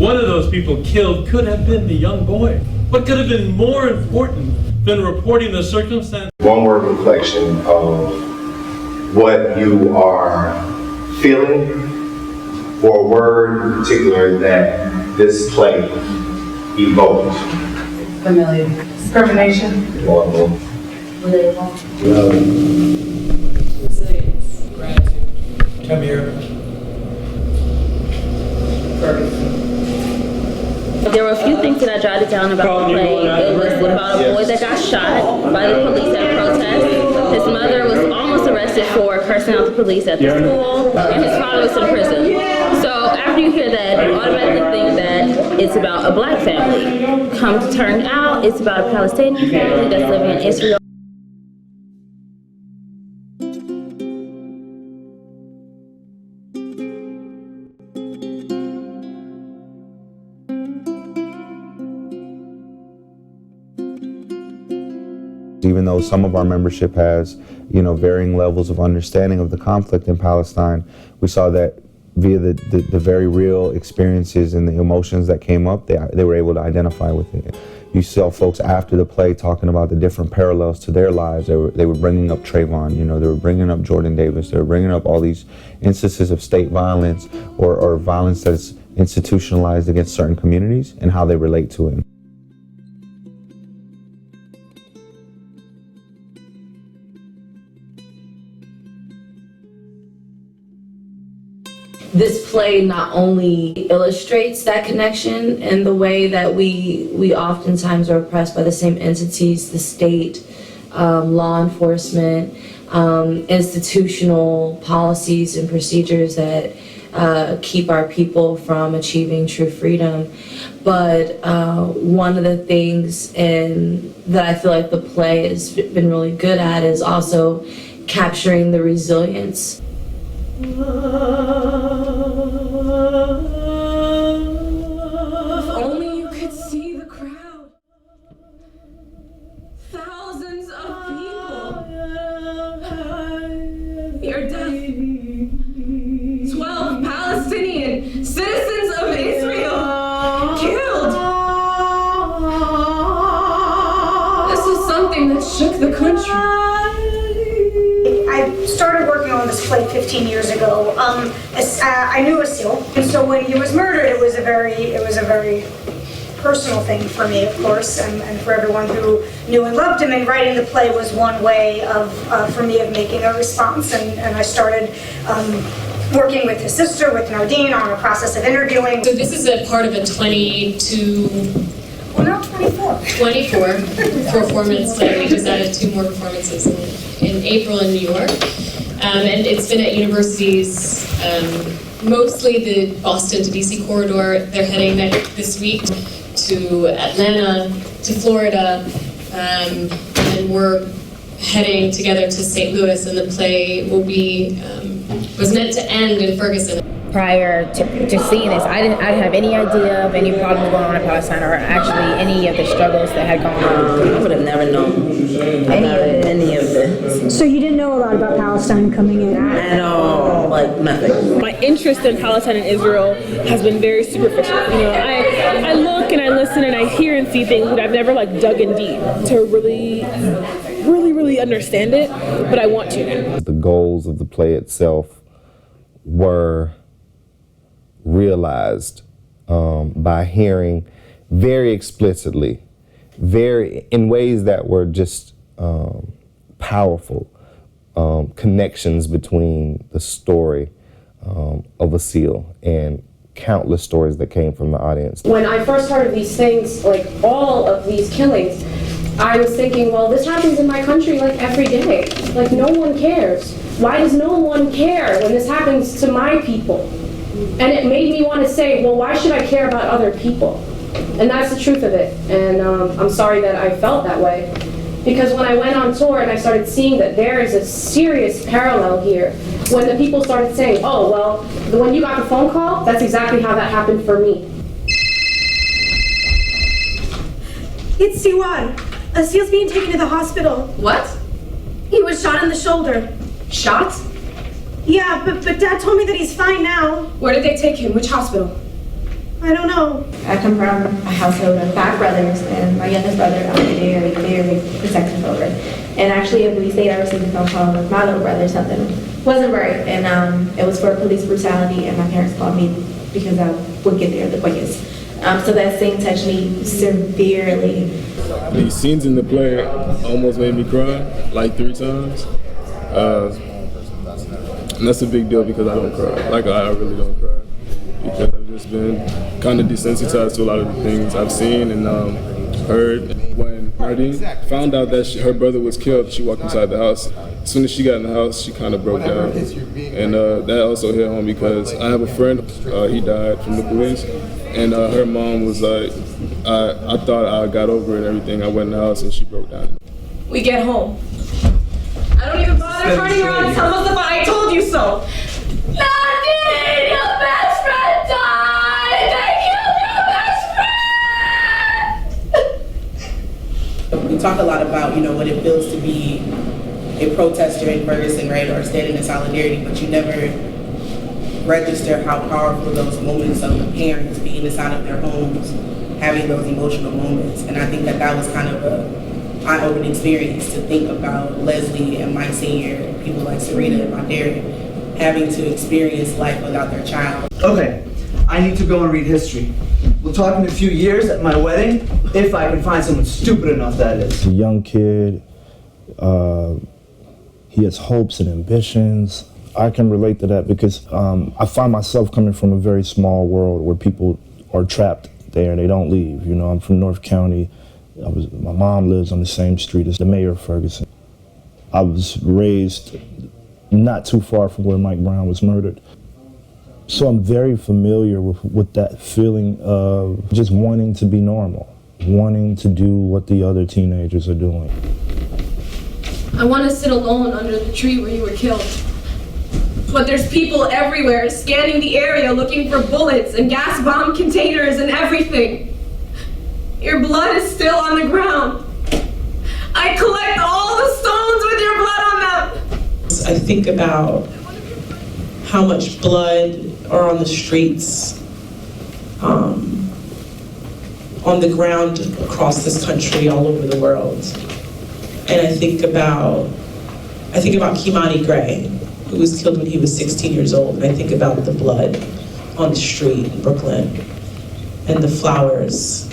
One of those people killed could have been the young boy. What could have been more important than reporting the circumstance? One word reflection of what you are feeling, or a word in particular that this play evoked. Familiar. Discrimination. Relatable. Resilience. Gratitude. Come here. There were a few things that I jotted down about the play. It was about a boy that got shot by the police at a protest. His mother was almost arrested for cursing out the police at the school, and his father was in prison. So after you hear that, you automatically think that it's about a black family. Come to turn out, it's about a Palestinian family that's living in Israel. Even though some of our membership has, varying levels of understanding of the conflict in Palestine, we saw that via the very real experiences and the emotions that came up, they were able to identify with it. You saw folks after the play talking about the different parallels to their lives. They were bringing up Trayvon, they were bringing up Jordan Davis, they were bringing up all these instances of state violence or violence that's institutionalized against certain communities and how they relate to it. This play not only illustrates that connection and the way that we oftentimes are oppressed by the same entities, the state, law enforcement, institutional policies and procedures that keep our people from achieving true freedom. But one of the things that I feel like the play has been really good at is also capturing the resilience. If only you could see the crowd. Thousands of people. Your death. 12 Palestinian citizens of Israel killed. This was something that shook the country. I started working on this play 15 years ago. I knew Aseel, and so when he was murdered, it was a very personal thing for me, of course, and for everyone who knew and loved him. And writing the play was one way for me of making a response. And I started working with his sister, with Nardeen, on a process of interviewing. So this is a part of a 24 performance play. We just added 2 more performances in April in New York. And it's been at universities, mostly the Boston to DC corridor. They're heading this week to Atlanta, to Florida, and we're heading together to St. Louis, and the play was meant to end in Ferguson. Prior to seeing this, I didn't have any idea of any problems going on in Palestine, or actually any of the struggles that had gone on. I would have never known any of this. So you didn't know a lot about Palestine coming in? At all, like nothing. My interest in Palestine and Israel has been very superficial. I look and I listen and I hear and see things, but I've never dug in deep to really understand it, but I want to now. The goals of the play itself were realized by hearing very explicitly, in ways that were just powerful connections between the story of Aseel and countless stories that came from the audience. When I first heard of these things, all of these killings, I was thinking, well, this happens in my country every day. No one cares. Why does no one care when this happens to my people? And it made me want to say, well, why should I care about other people? And that's the truth of it. And I'm sorry that I felt that way. Because when I went on tour and I started seeing that there is a serious parallel here, when the people started saying, oh, well, when you got the phone call, that's exactly how that happened for me. It's Siwan. Aseel's being taken to the hospital. What? He was shot in the shoulder. Shot? Yeah, but Dad told me that he's fine now. Where did they take him? Which hospital? I don't know. I come from a household of 5 brothers, and my youngest brother I'm very, very protective over. And actually, at police state, I received a phone call with my little brother, something wasn't right, and it was for police brutality, and my parents called me because I would get there the quickest. So that scene touched me severely. The scenes in the play almost made me cry, like 3 times. And that's a big deal because I don't cry. Like, I really don't cry. Because I've just been kind of desensitized to a lot of the things I've seen and heard. When Nardeen found out that her brother was killed, she walked inside the house. As soon as she got in the house, she kind of broke down. And that also hit home because I have a friend, he died from the police. And her mom was like, I thought I got over it and everything. I went in the house and she broke down. We get home. I don't even bother turning around and tell Mustafa I told you so. Nardeen, your best friend died! They killed your best friend! We talk a lot about, what it feels to be a protester in Ferguson, right, or standing in solidarity, but you never register how powerful those moments of the parents being inside of their homes, having those emotional moments. And I think that was kind of a eye-opening experience to think about Leslie and my senior, people like Serena and my Derek, having to experience life without their child. Okay, I need to go and read history. We'll talk in a few years at my wedding, if I can find someone stupid enough, that is. A young kid, he has hopes and ambitions. I can relate to that because I find myself coming from a very small world where people are trapped there and they don't leave. I'm from North County. My mom lives on the same street as the mayor of Ferguson. I was raised not too far from where Mike Brown was murdered. So I'm very familiar with that feeling of just wanting to be normal, wanting to do what the other teenagers are doing. I want to sit alone under the tree where you were killed. But there's people everywhere scanning the area looking for bullets and gas bomb containers and everything. Your blood is still on the ground. I collect all the stones with your blood on them. I think about how much blood are on the streets, on the ground across this country, all over the world. And I think about Kimani Gray, who was killed when he was 16 years old. And I think about the blood on the street in Brooklyn and the flowers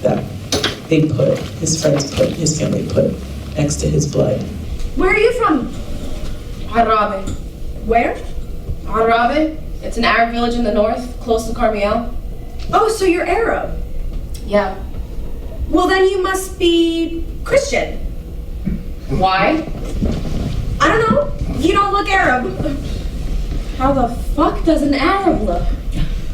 that his family put next to his blood. Where are you from? Arabe. Where? Arabe. It's an Arab village in the north, close to Carmiel. Oh, so you're Arab? Yeah. Well, then you must be Christian. Why? I don't know. You don't look Arab. How the fuck does an Arab look?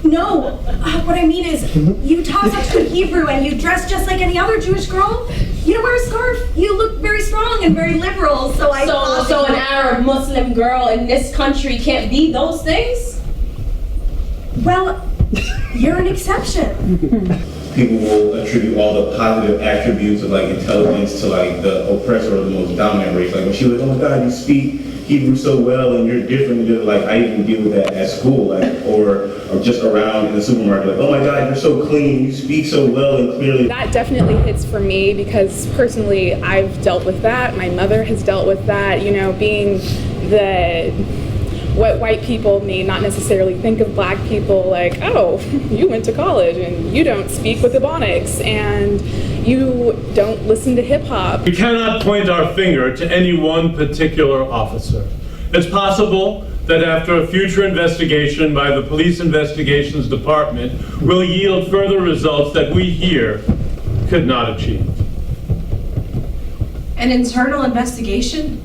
No, what I mean is, you talk such good Hebrew and you dress just like any other Jewish girl. You don't wear a scarf. You look very strong and very liberal, so I thought... So an Arab Muslim girl in this country can't be those things? Well, you're an exception. People will attribute all the positive attributes of intelligence to the oppressor or the most dominant race. When she was, oh my God, you speak Hebrew so well and you're different. I even deal with that at school, or just around in the supermarket. Oh my God, you're so clean. You speak so well and clearly. That definitely hits for me because personally, I've dealt with that. My mother has dealt with that. Being what white people may not necessarily think of black people oh, you went to college and you don't speak with Ebonics and you don't listen to hip hop. We cannot point our finger to any one particular officer. It's possible that after a future investigation by the Police Investigations Department will yield further results that we here could not achieve. An internal investigation?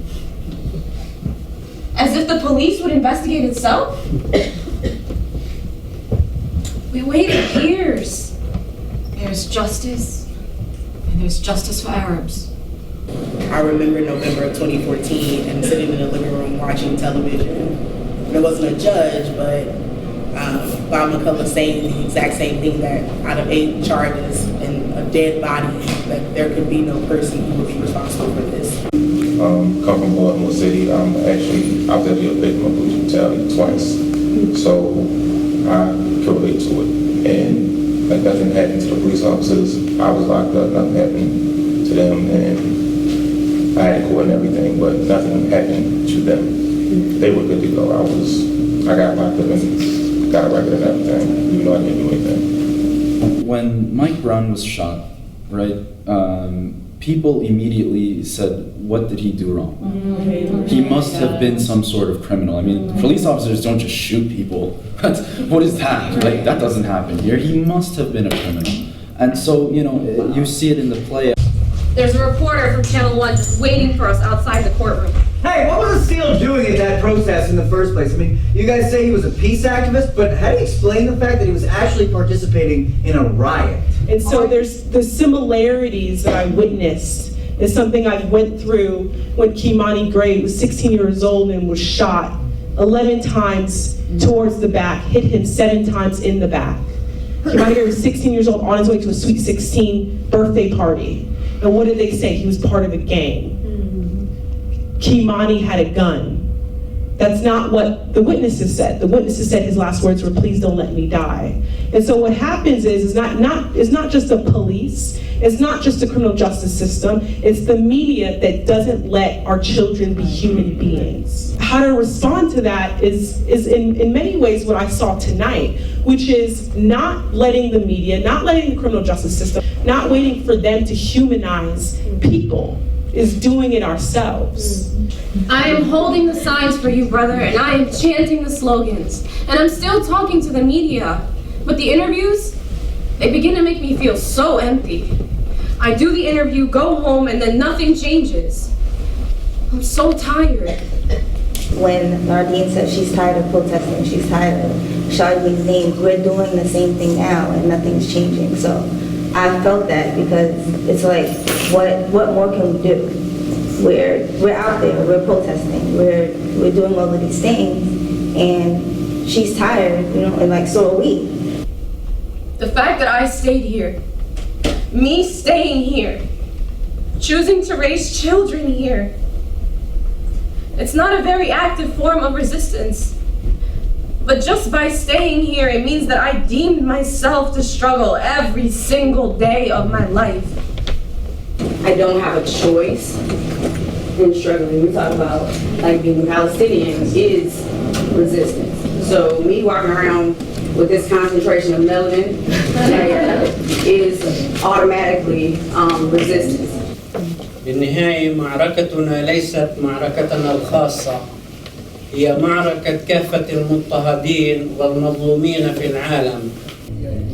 As if the police would investigate itself? We waited years. There's justice, and there's justice for Arabs. I remember November of 2014 and sitting in the living room watching television. There wasn't a judge, but Bob McCullough saying the exact same thing, that out of 8 charges and a dead body, that there could be no person who would be responsible for this. Come from Baltimore City. I was actually a victim of police brutality twice, so I can relate to it. And nothing happened to the police officers. I was locked up, nothing happened to them, and I had to court and everything, but nothing happened to them. They were good to go. I got locked up and got a record and everything, even though I didn't do anything. When Mike Brown was shot, right, people immediately said, what did he do wrong? He must have been some sort of criminal. I mean, police officers don't just shoot people. What is that? Like, that doesn't happen here. He must have been a criminal. And so, you know, you see it in the play. There's a reporter from Channel 1 just waiting for us outside the courtroom. Hey, what was Aseel doing at that protest in the first place? I mean, you guys say he was a peace activist, but how do you explain the fact that he was actually participating in a riot? And so there's the similarities that I witnessed is something I went through when Kimani Gray was 16 years old and was shot 11 times towards the back, hit him 7 times in the back. Kimani Gray was 16 years old on his way to a Sweet 16 birthday party. And what did they say? He was part of a gang. Kimani had a gun. That's not what the witnesses said. The witnesses said his last words were, "Please don't let me die." And so what happens is not just the police, it's not just the criminal justice system, it's the media that doesn't let our children be human beings. How to respond to that is in many ways what I saw tonight, which is not letting the media, not letting the criminal justice system, not waiting for them to humanize people, is doing it ourselves. I am holding the signs for you, brother, and I am chanting the slogans. And I'm still talking to the media. But the interviews, they begin to make me feel so empty. I do the interview, go home, and then nothing changes. I'm so tired. When Nardeen said she's tired of protesting, she's tired of shouting these names, we're doing the same thing now and nothing's changing. So I felt that because it's like, what more can we do? We're out there, we're protesting, we're doing all of these things, and she's tired, you know, and like so are we. The fact that I stayed here, me staying here, choosing to raise children here, it's not a very active form of resistance. But just by staying here, it means that I deemed myself to struggle every single day of my life. I don't have a choice in struggling. We talk about like being Palestinian is resistance. So me walking around with this concentration of melanin is automatically resistance. بالنهاية معركتنا ليست معركتنا الخاصة، هي معركة كافة المضطهدين والمظلومين في العالم.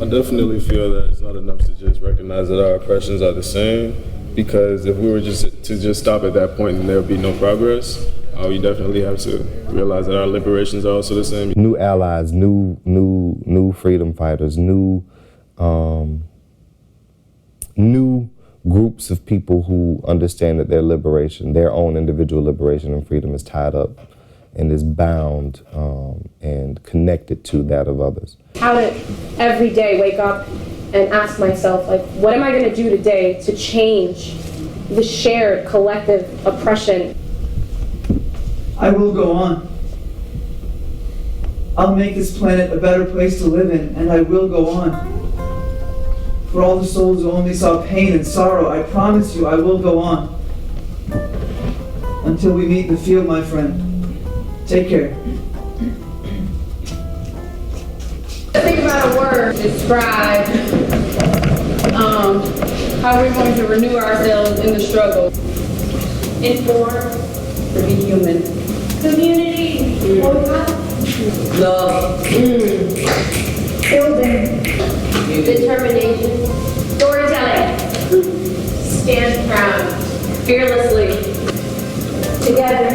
I definitely feel that it's not enough to just recognize that our oppressions are the same, because if we were to stop at that point, then there would be no progress. We definitely have to realize that our liberations are also the same. New allies, new freedom fighters, new groups of people who understand that their liberation, their own individual liberation and freedom is tied up and is bound and connected to that of others. How to every day wake up and ask myself, like, what am I going to do today to change the shared collective oppression? I will go on. I'll make this planet a better place to live in, and I will go on. For all the souls who only saw pain and sorrow, I promise you I will go on. Until we meet in the field, my friend. Take care. Think about a word to describe how we're going to renew ourselves in the struggle. Inform, to be human. Community, love, building, determination, storytelling, stand proud, fearlessly, together,